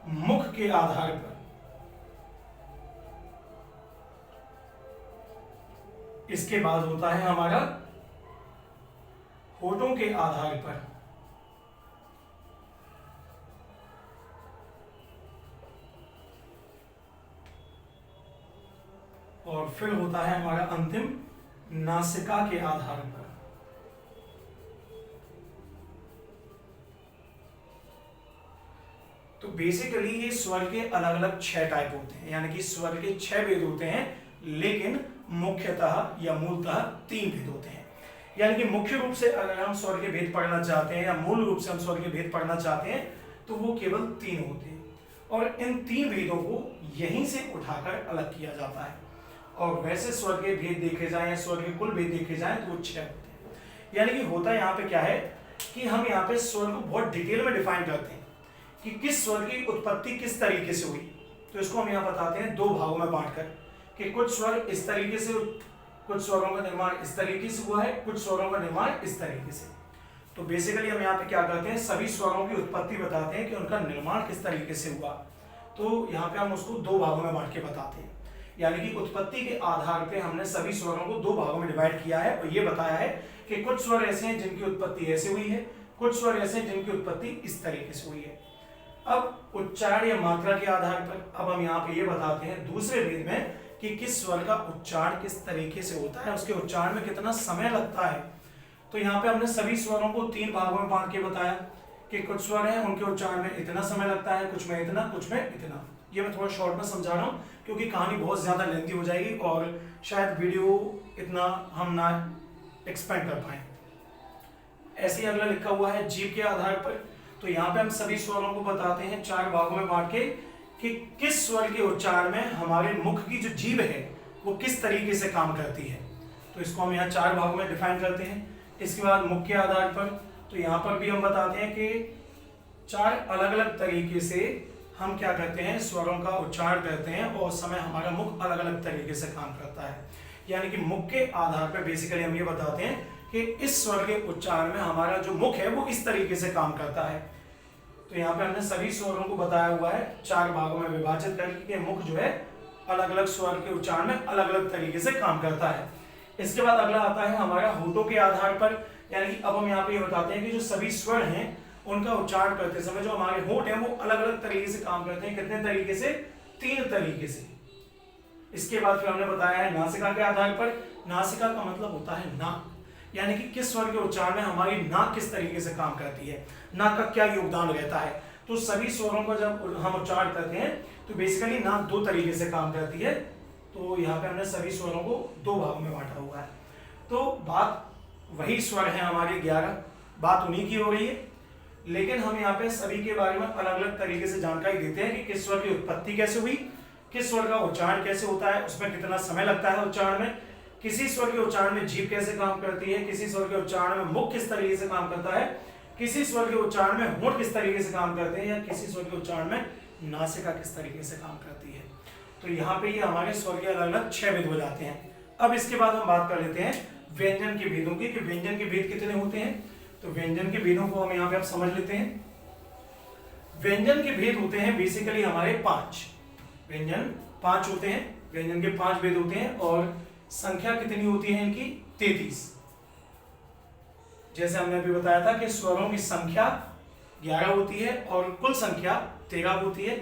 मुख के आधार पर, इसके बाद होता है हमारा होठों के आधार पर, और फिर होता है हमारा अंतिम नासिका के आधार पर। तो बेसिकली ये स्वर के अलग अलग 6 टाइप होते हैं, यानी कि स्वर के 6 भेद होते हैं, लेकिन मुख्यतः या मूलतः 3 भेद होते हैं। यानी कि मुख्य रूप से अगर हम स्वर के भेद पढ़ना चाहते हैं या मूल रूप से हम स्वर के भेद पढ़ना चाहते हैं तो वो केवल 3 होते हैं, और इन 3 भेदों को यहीं से उठाकर अलग किया जाता है। और वैसे स्वर के भेद देखे जाएं या स्वर के कुल भेद देखे जाएं तो वो 6 होते हैं। यानी कि होता यहाँ पे क्या है कि हम यहाँ पे स्वर को बहुत डिटेल में डिफाइन करते हैं कि किस स्वर की उत्पत्ति किस तरीके से हुई। तो इसको हम यहाँ बताते हैं 2 भागों में बांटकर कि कुछ स्वर इस तरीके से, कुछ स्वरों का निर्माण इस तरीके से हुआ है, कुछ स्वरों का निर्माण इस तरीके से। तो बेसिकली हम यहाँ पे क्या करते हैं, सभी स्वरों की उत्पत्ति बताते हैं कि उनका निर्माण किस तरीके से हुआ। तो यहाँ पे हम उसको 2 भागों में बांट के बताते हैं, यानी कि उत्पत्ति के आधार पे हमने सभी स्वरों को 2 भागों में डिवाइड किया है और ये बताया है कि कुछ स्वर ऐसे हैं जिनकी उत्पत्ति ऐसे हुई है, कुछ स्वर ऐसे हैं जिनकी उत्पत्ति इस तरीके से हुई है। अब उच्चारण या मात्रा के आधार पर अब हम यहाँ पे ये बताते हैं दूसरे भेद में कि किस स्वर का उच्चारण किस तरीके से होता है, उसके उच्चारण में कितना समय लगता है। तो यहाँ पे हमने सभी स्वरों को 3 भागों में बांट के बताया कि कुछ स्वर हैं उनके उच्चारण में इतना समय लगता है, कुछ में इतना, कुछ में इतना। ये मैं थोड़ा शॉर्ट में समझा रहा हूँ क्योंकि कहानी बहुत ज़्यादा लेंथी हो जाएगी और शायद वीडियो इतना हम ना एक्सपेंड कर पाए। ऐसे ही अगला लिखा हुआ है जीभ के आधार पर। तो यहाँ पे हम सभी स्वरों को बताते हैं 4 भागों में बांट के कि किस स्वर के उच्चारण में हमारे मुख की जो जीभ है वो किस तरीके से काम करती है। तो इसको हम यहाँ 4 भागों में डिफाइन करते हैं। इसके बाद मुख के आधार पर तो यहाँ पर भी हम बताते हैं कि 4 अलग अलग तरीके से हम क्या करते हैं, स्वरों का उच्चारण करते हैं और उस समय हमारा मुख अलग अलग तरीके से काम करता है। यानी कि मुख के आधार पर बेसिकली हम ये बताते हैं कि इस स्वर के उच्चारण में हमारा जो मुख है वो इस तरीके से काम करता है। तो यहाँ पे हमने सभी स्वरों को बताया हुआ है 4 भागों में विभाजित करके मुख जो है अलग अलग स्वर के उच्चारण में अलग अलग तरीके से काम करता है। इसके बाद अगला आता है हमारा होठों के आधार पर। यानी कि अब हम यहाँ पे ये बताते हैं कि जो सभी स्वर हैं उनका उच्चारण करते समय जो हमारे होठ हैं वो अलग अलग तरीके से काम करते हैं। कितने तरीके से? 3 तरीके से। इसके बाद फिर हमने बताया है नासिका के आधार पर। नासिका का मतलब होता है नाक, यानी कि किस स्वर के उच्चारण में हमारी नाक किस तरीके से काम करती है, नाक का क्या योगदान रहता है। तो सभी स्वरों का जब हम उच्चारण करते हैं तो बेसिकली नाक 2 तरीके से काम करती है। तो यहाँ पे हमने सभी स्वरों को 2 भागों में बांटा हुआ है। तो बात वही स्वर है हमारे 11, बात उन्हीं की हो रही है, लेकिन हम यहाँ पे सभी के बारे में अलग अलग तरीके से जानकारी देते हैं कि किस स्वर की उत्पत्ति कैसे हुई, किस स्वर का उच्चारण कैसे होता है, उसमें कितना समय लगता है उच्चारण में, किसी स्वर के उच्चारण में जीभ कैसे काम करती है, किसी स्वर के उच्चारण में मुख किस तरीके से काम करता है, किसी स्वर के उच्चारण में होंठ किस तरीके से काम करते हैं, या किसी स्वर के उच्चारण में नासिका किस तरीके से काम करती है। तो यहाँ पे ये हमारे स्वर के अलग अलग 6 भेद हो जाते हैं। अब इसके बाद हम बात कर लेते हैं व्यंजन के भेदों की, कि व्यंजन के भेद कितने होते हैं। तो व्यंजन के भेदों को हम यहाँ पे अब समझ लेते हैं। व्यंजन के भेद होते हैं बेसिकली हमारे 5 व्यंजन 5 होते हैं, व्यंजन के 5 भेद होते हैं, और संख्या कितनी होती है इनकी 33। जैसे हमने अभी बताया था कि स्वरों की संख्या 11 होती है और कुल संख्या 13 होती है।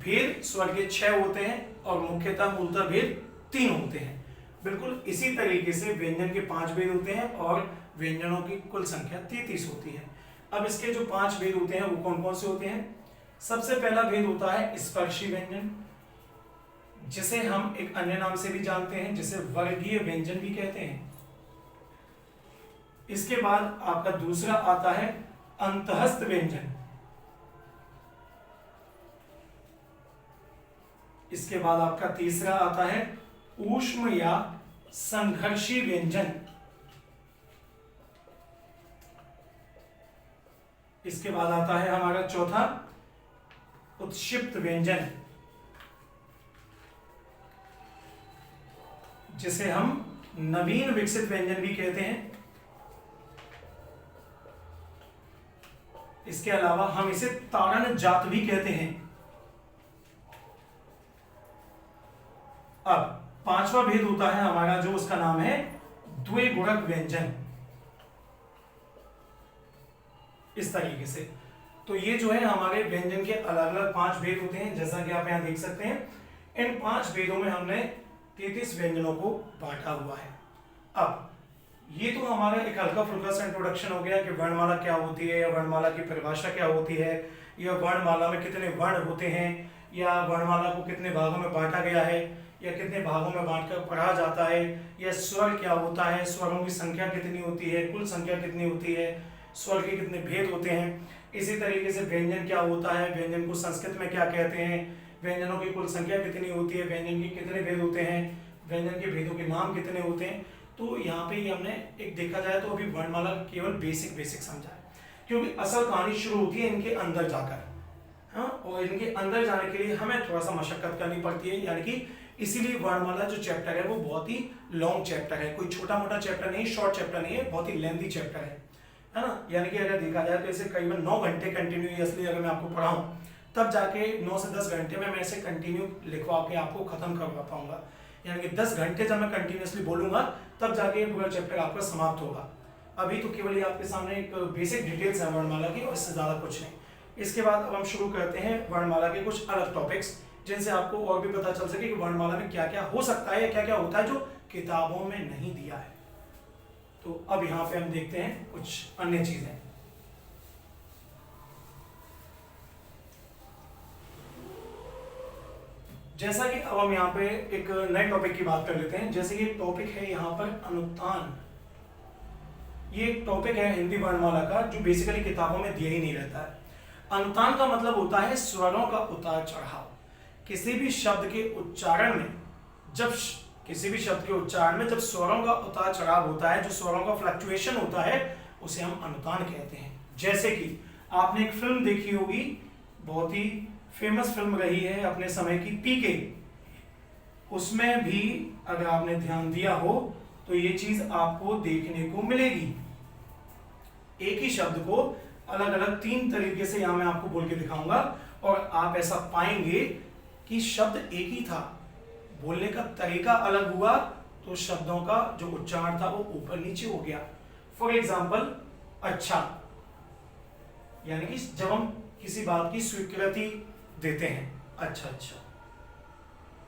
भेद स्वर के 6 होते हैं और मुख्यतः मूलतः भेद 3 होते हैं। बिल्कुल इसी तरीके से व्यंजन के 5 भेद होते हैं और व्यंजनों की कुल संख्या 33 होती है। अब इसके जो 5 भेद होते हैं वो कौन कौन से होते हैं। सबसे पहला भेद होता है स्पर्शी व्यंजन, जिसे हम एक अन्य नाम से भी जानते हैं, जिसे वर्गीय व्यंजन भी कहते हैं। इसके बाद आपका दूसरा आता है अंतःस्थ व्यंजन। इसके बाद आपका तीसरा आता है ऊष्म या संघर्षी व्यंजन। इसके बाद आता है हमारा चौथा उत्क्षिप्त व्यंजन, जिसे हम नवीन विकसित व्यंजन भी कहते हैं। इसके अलावा हम इसे तारण जात भी कहते हैं। अब पांचवा भेद होता है हमारा, जो उसका नाम है द्विगुणक व्यंजन। इस तरीके से तो ये जो है हमारे व्यंजन के अलग अलग 5 भेद होते हैं, जैसा कि आप यहां देख सकते हैं। इन 5 भेदों में हमने 33 व्यंजनों को बांटा हुआ है। अब ये तो हमारा एक हल्का फुल्का सा इंट्रोडक्शन हो गया कि वर्णमाला क्या होती है, या वर्णमाला की परिभाषा क्या होती है, या वर्णमाला में कितने वर्ण होते हैं, या वर्णमाला को कितने भागों में बांटा गया है, या कितने भागों में बांटकर पढ़ा जाता है, या स्वर क्या होता है, स्वरों की संख्या कितनी होती है, कुल संख्या कितनी होती है, स्वर के कितने भेद होते हैं। इसी तरीके से व्यंजन क्या होता है, व्यंजन को संस्कृत में क्या कहते हैं, व्यंजनों की कुल संख्या कितनी होती है, व्यंजन के कितने भेद होते हैं, व्यंजन के भेदों के नाम कितने होते हैं। तो यहाँ पे ही हमने एक देखा जाए तो अभी वर्णमाला केवल बेसिक समझा है, क्योंकि असल कहानी शुरू होती है इनके अंदर जाकर। हाँ, और इनके अंदर जाने के लिए हमें थोड़ा सा मशक्कत करनी पड़ती है, यानी कि इसीलिए वर्णमाला जो चैप्टर है वो बहुत ही लॉन्ग चैप्टर है, कोई छोटा मोटा चैप्टर नहीं, शॉर्ट चैप्टर नहीं है, बहुत ही लेंथी चैप्टर है ना। यानी कि अगर देखा जाए तो इसे करीबन 9 घंटे कंटिन्यूअसली अगर मैं आपको पढ़ाऊं, तब जाके 9 से 10 घंटे में मैं इसे कंटिन्यू लिखवा के आपको खत्म करवा पाऊंगा। यानी कि 10 घंटे जब मैं कंटिन्यूअसली बोलूंगा तब जाके पूरा चैप्टर आपका समाप्त होगा। अभी तो केवल ये आपके सामने एक बेसिक डिटेल्स है वर्णमाला की, और इससे ज़्यादा कुछ नहीं। इसके बाद अब हम शुरू करते हैं वर्णमाला के कुछ अलग टॉपिक्स, जिनसे आपको और भी पता चल सके कि वर्णमाला में क्या क्या हो सकता है या क्या क्या होता है जो किताबों में नहीं दिया है। तो अब यहाँ पे हम देखते हैं कुछ अन्य चीजें। जैसा कि अब हम यहाँ पे एक नए टॉपिक की बात कर लेते हैं। जैसे ये टॉपिक है यहाँ पर अनुत्तान। ये एक टॉपिक है हिंदी वर्णमाला का जो बेसिकली किताबों में दिया ही नहीं रहता है। अनुत्तान का मतलब होता है स्वरों का उतार चढ़ाव। किसी भी शब्द के उच्चारण में जब स्वरों का उतार चढ़ाव होता है, जो स्वरों का फ्लक्चुएशन होता है, उसे हम अनुतान कहते हैं। जैसे कि आपने एक फिल्म देखी होगी, बहुत ही फेमस फिल्म रही है अपने समय की, पीके। उसमें भी अगर आपने ध्यान दिया हो तो ये चीज आपको देखने को मिलेगी। एक ही शब्द को अलग अलग 3 तरीके से यहां मैं आपको बोल के दिखाऊंगा, और आप ऐसा पाएंगे कि शब्द एक ही था, बोलने का तरीका अलग हुआ, तो शब्दों का जो उच्चारण था वो ऊपर नीचे हो गया। फॉर एग्जाम्पल, अच्छा, यानी कि जब हम किसी बात की स्वीकृति देते हैं, अच्छा,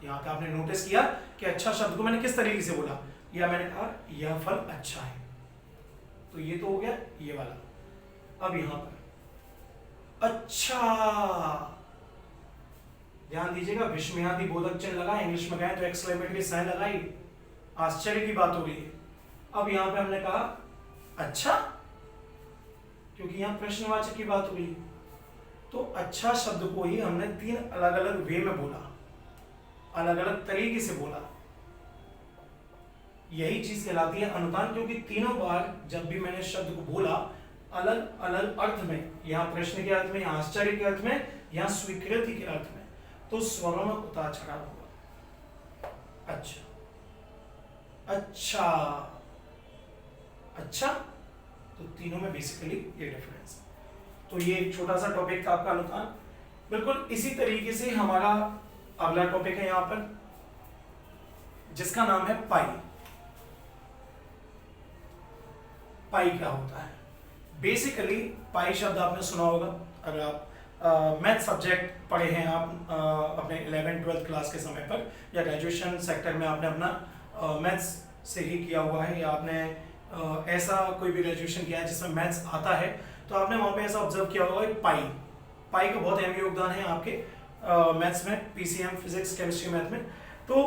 यहां पे आपने नोटिस किया कि अच्छा शब्द को मैंने किस तरीके से बोला, या मैंने कहा यह फल अच्छा है, तो ये तो हो गया ये वाला। अब यहां पर अच्छा, ध्यान दीजिएगा, विस्मयादि बोधक चिन्ह लगा, इंग्लिश में गए तो एक्सक्लेमेटरी साइन लगाई, आश्चर्य की बात हो रही है। अब यहां पे हमने कहा अच्छा, क्योंकि यहां प्रश्नवाचक की बात हो रही है, तो अच्छा शब्द को ही हमने 3 अलग अलग वे में बोला। अलग अलग तरीके से बोला, यही चीज कहलाती है अनुतान। क्योंकि तीनों बार जब भी मैंने शब्द को बोला अलग अलग अर्थ में, यहाँ प्रश्न के अर्थ में, यहाँ आश्चर्य के अर्थ में, यहाँ स्वीकृति के अर्थ में, तो स्वरों में उतार चढ़ाव हुआ। अच्छा अच्छा अच्छा, तो तीनों में बेसिकली ये डिफरेंस है। तो ये एक छोटा सा टॉपिक था आपका अनुतान। बिल्कुल इसी तरीके से हमारा अगला टॉपिक है यहाँ पर, जिसका नाम है पाई। पाई क्या होता है? बेसिकली पाई शब्द आपने सुना होगा, अगर आप मैथ सब्जेक्ट पढ़े हैं आप अपने 11th-12th क्लास के समय पर, या ग्रेजुएशन सेक्टर में आपने अपना मैथ्स से ही किया हुआ है, या आपने ऐसा कोई भी ग्रेजुएशन किया है जिसमें मैथ्स आता है, तो आपने वहाँ पे ऐसा ऑब्जर्व किया होगा पाई। पाई का बहुत अहम योगदान है आपके मैथ्स में, पीसीएम, फिजिक्स, केमिस्ट्री, मैथ में। तो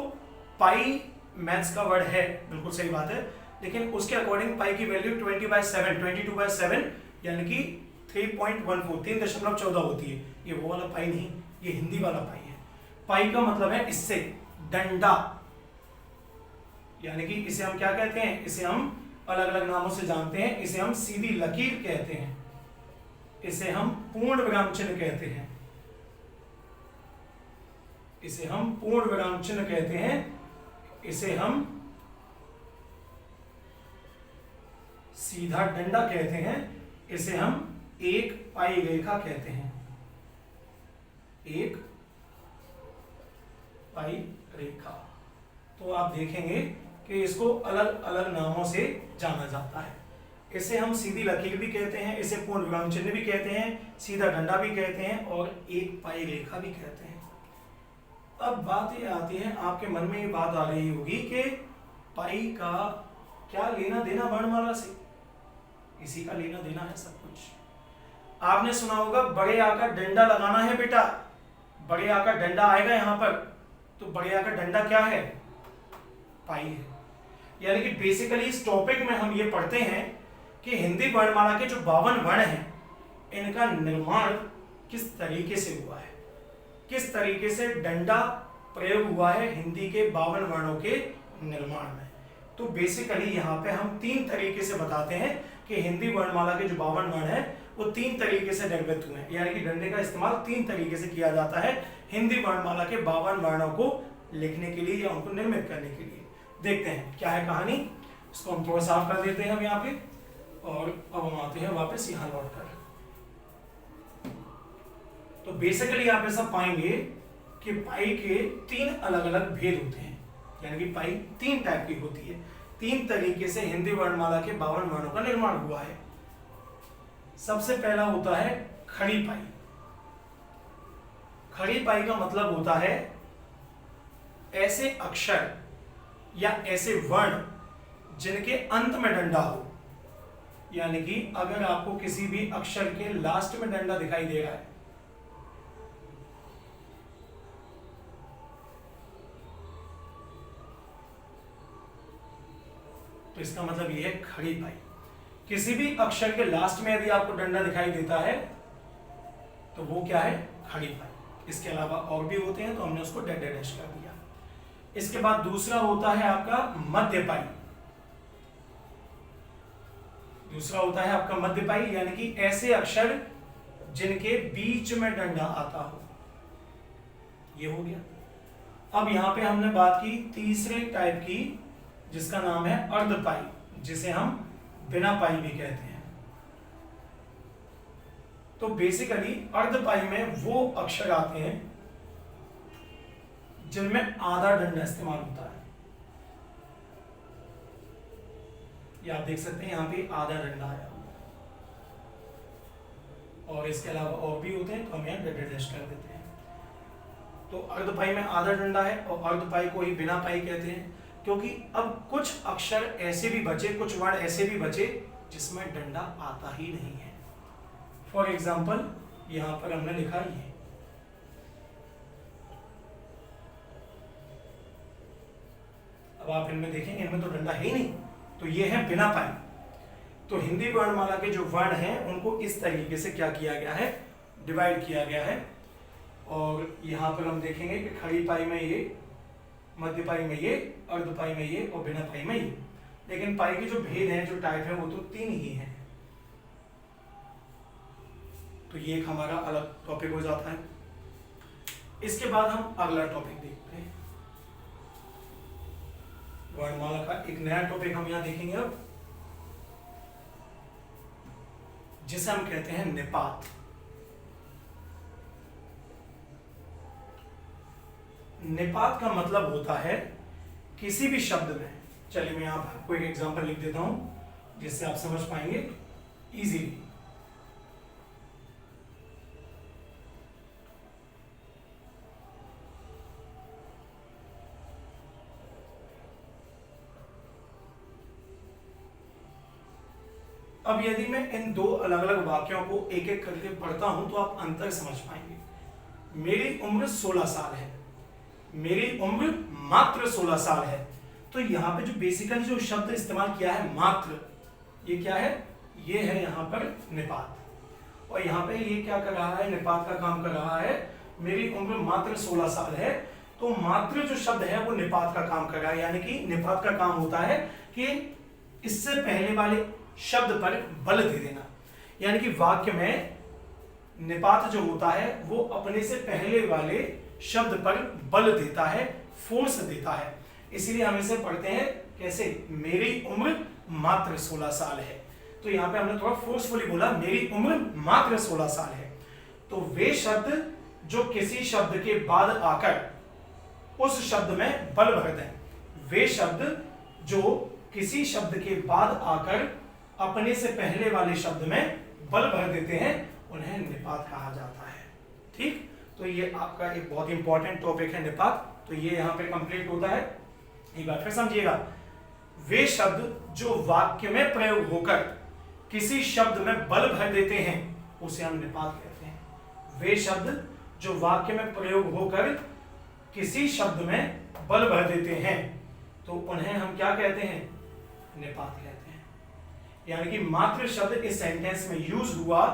पाई मैथ्स का वर्ड है, बिल्कुल सही बात है, लेकिन उसके अकॉर्डिंग पाई की वैल्यू 20/7, 22/7 यानी कि 3.14, 3.14 होती है। ये वो वाला पाई नहीं, ये हिंदी वाला पाई है। पाई का मतलब है इससे डंडा, यानी कि इसे हम क्या कहते हैं? इसे हम अलग अलग नामों से जानते हैं। इसे हम सीधी लकीर कहते हैं, इसे हम पूर्ण विराम चिन्ह कहते हैं, इसे हम पूर्ण विराम चिन्ह कहते हैं, इसे हम सीधा डंडा कहते हैं, इसे हम एक पाई रेखा कहते हैं, एक पाई रेखा। तो आप देखेंगे कि इसको अलग अलग नामों से जाना जाता है। इसे हम सीधी लकीर भी कहते हैं, इसे पूर्ण विराम चिन्ह भी कहते हैं, सीधा डंडा भी कहते हैं, और एक पाई रेखा भी कहते हैं। अब बात ये आती है, आपके मन में ये बात आ रही होगी कि पाई का क्या लेना देना वर्णमाला से? इसी का लेना देना है सब कुछ। आपने सुना होगा बड़े आकर डंडा लगाना है बेटा, बड़े आकर डंडा आएगा यहां पर, तो बड़े आकर डंडा क्या है? पाई है। यानी कि बेसिकली इस टॉपिक में हम ये पढ़ते हैं कि हिंदी वर्णमाला के जो 52 वर्ण हैं, इनका निर्माण किस तरीके से हुआ है, किस तरीके से डंडा प्रयोग हुआ है हिंदी के 52 वर्णों के निर्माण में। तो बेसिकली यहाँ पे हम 3 तरीके से बताते हैं कि हिंदी वर्णमाला के जो 52 वर्ण हैं वो 3 तरीके से निर्मित हुए हैं, यानी कि डंडे का इस्तेमाल 3 तरीके से किया जाता है हिंदी वर्णमाला के 52 वर्णों को लिखने के लिए या उनको निर्मित करने के लिए। देखते हैं क्या है कहानी। इसको हम थोड़ा साफ कर देते हैं हम यहाँ पे, और अब हम आते हैं वापस यहाँ लौट कर। तो बेसिकली आप ऐसा पाएंगे कि पाई के 3 अलग अलग भेद होते हैं, यानी कि पाई 3 टाइप की होती है। 3 तरीके से हिंदी वर्णमाला के 52 वर्णों का निर्माण हुआ है। सबसे पहला होता है खड़ी पाई। खड़ी पाई का मतलब होता है ऐसे अक्षर या ऐसे वर्ण जिनके अंत में डंडा हो, यानी कि अगर आपको किसी भी अक्षर के लास्ट में डंडा दिखाई दे रहा है, तो इसका मतलब यह है खड़ी पाई। किसी भी अक्षर के लास्ट में यदि आपको डंडा दिखाई देता है तो वो क्या है? खड़ी पाई। इसके अलावा और भी होते हैं तो हमने उसको डैश डैश कर दिया। इसके बाद दूसरा होता है आपका मध्य पाई। दूसरा होता है आपका मध्य पाई, यानी कि ऐसे अक्षर जिनके बीच में डंडा आता हो, ये हो गया। अब यहां पे हमने बात की तीसरे टाइप की, जिसका नाम है अर्ध पाई, जिसे हम बिना पाई भी कहते हैं। तो बेसिकली अर्ध पाई में वो अक्षर आते हैं जिनमें आधा डंडा इस्तेमाल होता है। ये आप देख सकते हैं यहां पे आधा डंडा आया हुआ है, और इसके अलावा और भी होते हैं तो हम यहां डैश कर देते हैं। तो अर्ध पाई में आधा डंडा है, और अर्ध पाई को ही बिना पाई कहते हैं, क्योंकि अब कुछ अक्षर ऐसे भी बचे, कुछ वर्ण ऐसे भी बचे जिसमें डंडा आता ही नहीं है। फॉर एग्जाम्पल यहां पर हमने लिखा ये, अब आप इनमें देखेंगे इनमें तो डंडा है ही नहीं, तो ये है बिना पाई। तो हिंदी वर्णमाला के जो वर्ण हैं उनको इस तरीके से क्या किया गया है? डिवाइड किया गया है। और यहां पर हम देखेंगे कि खड़ी पाई में ये मध्य पाई में ये, अर्ध पाई में ये और बिना पाई में ये। लेकिन पाई के जो भेद हैं, जो टाइप है, वो तो 3 ही हैं। तो ये एक हमारा अलग टॉपिक हो जाता है। इसके बाद हम अगला टॉपिक देखते हैं। वर्णमाला का एक नया टॉपिक हम यहां देखेंगे अब, जिसे हम कहते हैं निपात। निपात का मतलब होता है किसी भी शब्द में, चलिए मैं आपको एक एग्जांपल लिख देता हूं जिससे आप समझ पाएंगे इजीली। अब यदि मैं इन दो अलग अलग वाक्यों को एक एक करके पढ़ता हूं तो आप अंतर समझ पाएंगे। मेरी उम्र 16 साल है, मेरी उम्र मात्र 16 साल है। तो यहाँ पे जो बेसिकली जो शब्द इस्तेमाल किया है मात्र, ये क्या है? ये है यहाँ पर निपात। और यहाँ पे ये क्या कर रहा है? निपात का काम कर रहा है। मेरी उम्र मात्र 16 साल है, तो मात्र जो शब्द है वो निपात का काम कर रहा है। यानी कि निपात का काम होता है कि इससे पहले वाले शब्द पर बल दे देना। यानी कि वाक्य में निपात जो होता है वो अपने से पहले वाले शब्द पर बल देता है, फोर्स देता है। इसीलिए हम इसे पढ़ते हैं कैसे? मेरी उम्र मात्र 16 साल है। तो यहां पे हमने थोड़ा फोर्सफुली बोला, मेरी उम्र मात्र 16 साल है। तो वे शब्द जो किसी शब्द के बाद आकर उस शब्द में बल भर दें, वे शब्द जो किसी शब्द के बाद आकर अपने से पहले वाले शब्द में बल भर देते हैं, उन्हें निपात कहा जाता है। ठीक, तो ये आपका एक बहुत इंपॉर्टेंट टॉपिक है निपात। तो ये यहां पे कंप्लीट होता है। एक बार फिर समझिएगा, वे शब्द जो वाक्य में प्रयोग होकर किसी शब्द में बल भर देते हैं उसे हम निपात कहते हैं। वे शब्द जो वाक्य में प्रयोग होकर किसी शब्द में बल भर देते हैं तो उन्हें हम क्या कहते हैं? निपात कहते हैं। यानी कि मात्र शब्द इस सेंटेंस में यूज हुआ,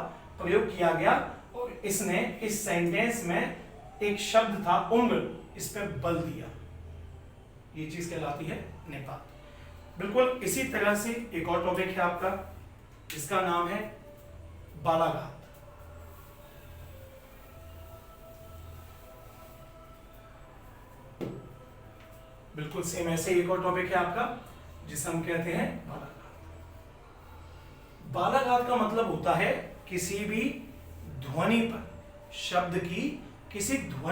प्रयोग किया गया, और इसने इस सेंटेंस में एक शब्द था उम्र, इस पे बल दिया, ये चीज कहलाती है निपात। बिल्कुल इसी तरह से एक और टॉपिक है आपका, जिसका नाम है बालाघात। बिल्कुल सेम ऐसे एक और टॉपिक है आपका जिसे हम कहते हैं बालाघात। बालाघात का मतलब होता है किसी भी ध्वनि पर, शब्द की किसी ध्वनि